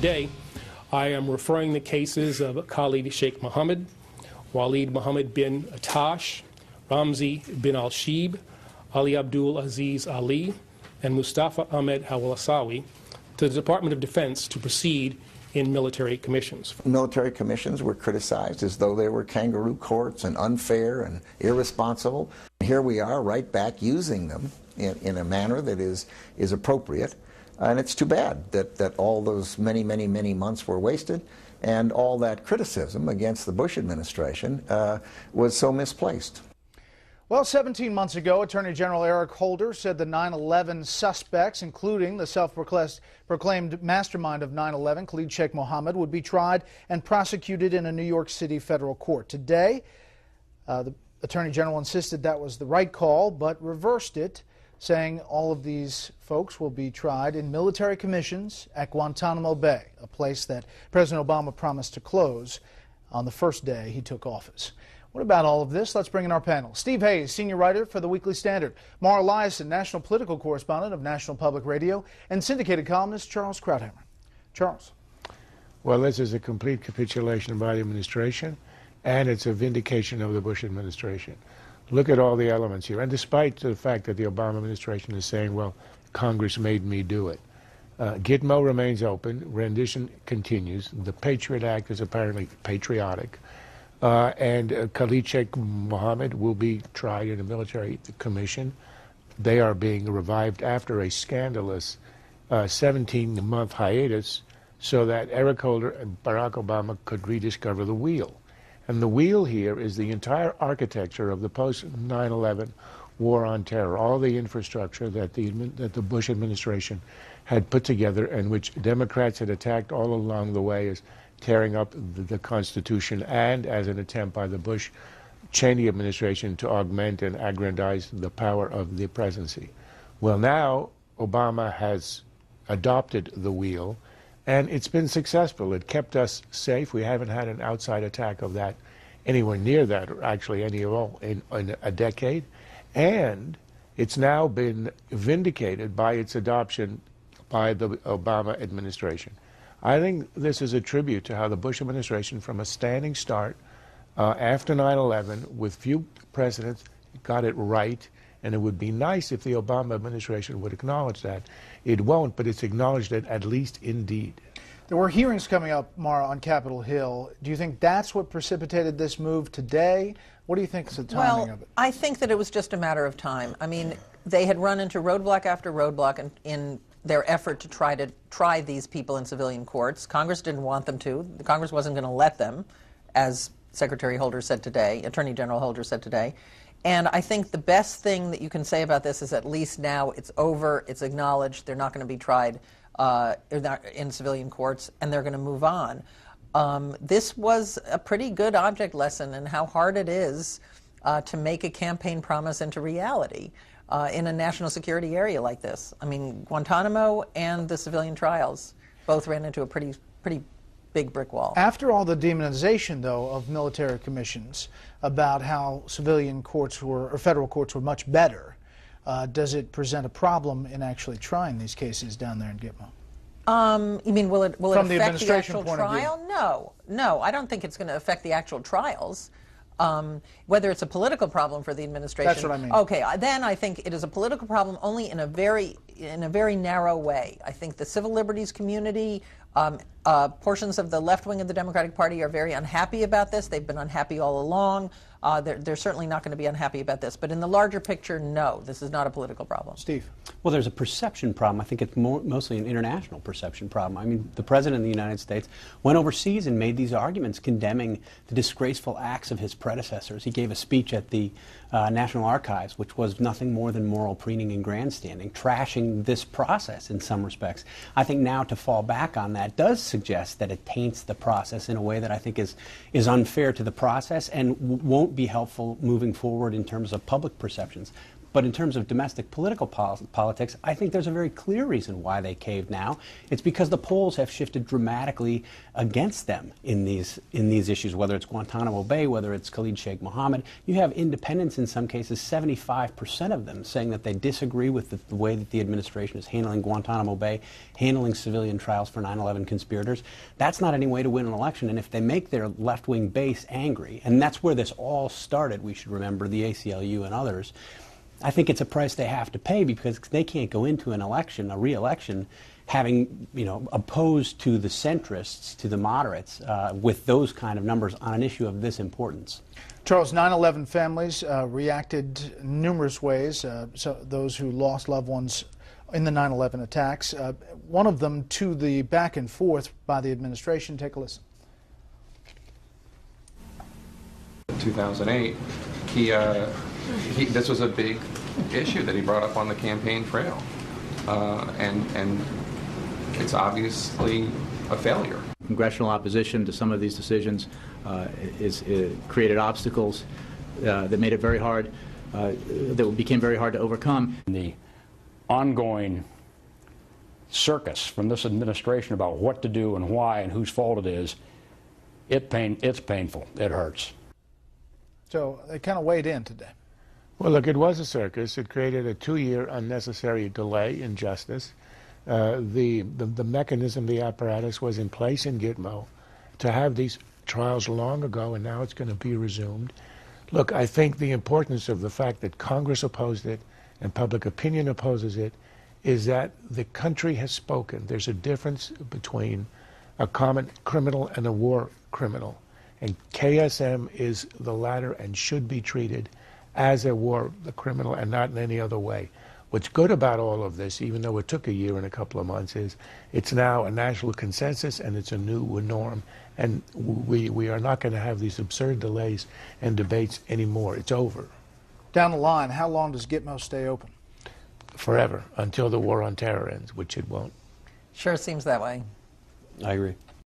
today, I am referring the cases of Khalid Sheikh Mohammed, Walid Mohammed bin Atash, Ramzi bin al-Shib, Ali Abdul Aziz Ali, and Mustafa Ahmed Hawasawi to the Department of Defense to proceed in military commissions. Military commissions were criticized as though they were kangaroo courts and unfair and irresponsible. Here we are right back using them in a manner that is appropriate. And it's too bad that all those many months were wasted, and all that criticism against the Bush administration was so misplaced. Well, 17 months ago, Attorney General Eric Holder said the 9/11 suspects, including the self-proclaimed mastermind of 9/11, Khalid Sheikh Mohammed, would be tried and prosecuted in a New York City federal court. Today, the Attorney General insisted that was the right call, but reversed it, saying all of these folks will be tried in military commissions at Guantanamo Bay, a place that President Obama promised to close on the first day he took office. What about all of this? Let's bring in our panel. Steve Hayes, senior writer for the Weekly Standard. Mara Liasson, national political correspondent of National Public Radio, and syndicated columnist Charles Krauthammer. Charles. Well, this is a complete capitulation by the administration, and it's a vindication of the Bush administration. Look at all the elements here. And despite the fact that the Obama administration is saying, well, Congress made me do it, Gitmo remains open, rendition continues, the Patriot Act is apparently patriotic, and Khalid Sheikh Mohammed will be tried in a military commission. They are being revived after a scandalous 17-month hiatus so that Eric Holder and Barack Obama could rediscover the wheel. And the wheel here is the entire architecture of the post-9/11 war on terror, all the infrastructure that the Bush administration had put together and which Democrats had attacked all along the way as tearing up the Constitution and as an attempt by the Bush-Cheney administration to augment and aggrandize the power of the presidency. Well, now Obama has adopted the wheel, and it's been successful. It kept us safe. We haven't had an outside attack of that anywhere near that, or actually any at all, in a decade. And it's now been vindicated by its adoption by the Obama administration. I think this is a tribute to how the Bush administration, from a standing start after 9/11, with few presidents, got it right. And it would be nice if the Obama administration would acknowledge that. It won't, but it's acknowledged it at least in deed. There were hearings coming up, Mara, on Capitol Hill. Do you think that's what precipitated this move today? What do you think is the timing of it? I think that it was just a matter of time. I mean, they had run into roadblock after roadblock in their effort to try these people in civilian courts. Congress didn't want them to. The Congress wasn't going to let them, as Secretary Holder said today, Attorney General Holder said today. And I think the best thing that you can say about this is at least now it's over, it's acknowledged, they're not going to be tried in civilian courts, and they're going to move on. This was a pretty good object lesson in how hard it is to make a campaign promise into reality in a national security area like this. I mean, Guantanamo and the civilian trials both ran into a pretty big brick wall. After all the demonization, though, of military commissions about how civilian courts or federal courts were much better, does it present a problem in actually trying these cases down there in Gitmo? You mean, will it From the affect the administration actual point of view. trial? No, I don't think it's going to affect the actual trials. Whether it's a political problem for the administration. That's what I mean. Okay, then I think it is a political problem only in a very narrow way. I think the civil liberties community, portions of the left wing of the Democratic Party are very unhappy about this. They've been unhappy all along. They're certainly not going to be unhappy about this. But in the larger picture, no, this is not a political problem. Steve. Well, there's a perception problem. I think it's mostly an international perception problem. I mean, the President of the United States went overseas and made these arguments condemning the disgraceful acts of his predecessors. He gave a speech at the National Archives, which was nothing more than moral preening and grandstanding, trashing this process in some respects. I think now to fall back on that does suggest that it taints the process in a way that I think is unfair to the process and won't be helpful moving forward in terms of public perceptions. But in terms of domestic political politics, I think there's a very clear reason why they caved now. It's because the polls have shifted dramatically against them in these issues, whether it's Guantanamo Bay, whether it's Khalid Sheikh Mohammed. You have independents in some cases, 75% of them, saying that they disagree with the way that the administration is handling Guantanamo Bay, handling civilian trials for 9/11 conspirators. That's not any way to win an election. And if they make their left-wing base angry, and that's where this all started, we should remember, the ACLU and others, I think it's a price they have to pay, because they can't go into an election, a re-election, having, opposed to the centrists, to the moderates, with those kind of numbers on an issue of this importance. Charles, 9/11 families reacted numerous ways, so those who lost loved ones in the 9/11 attacks. One of them to the back and forth by the administration. Take a listen. In 2008, this was a big issue that he brought up on the campaign trail, and it's obviously a failure. Congressional opposition to some of these decisions created obstacles that made it very hard, that became very hard to overcome. The ongoing circus from this administration about what to do and why and whose fault it is, it's painful. It hurts. So they kind of weighed in today. Well, look, it was a circus. It created a 2-year unnecessary delay in justice. The mechanism, the apparatus was in place in Gitmo to have these trials long ago, and now it's going to be resumed. Look, I think the importance of the fact that Congress opposed it and public opinion opposes it is that the country has spoken. There's a difference between a common criminal and a war criminal. And KSM is the latter and should be treated as a war criminal and not in any other way. What's good about all of this, even though it took a year and a couple of months, is it's now a national consensus and it's a new norm. And we are not going to have these absurd delays and debates anymore. It's over. Down the line, how long does Gitmo stay open? Forever, until the war on terror ends, which it won't. Sure seems that way. I agree.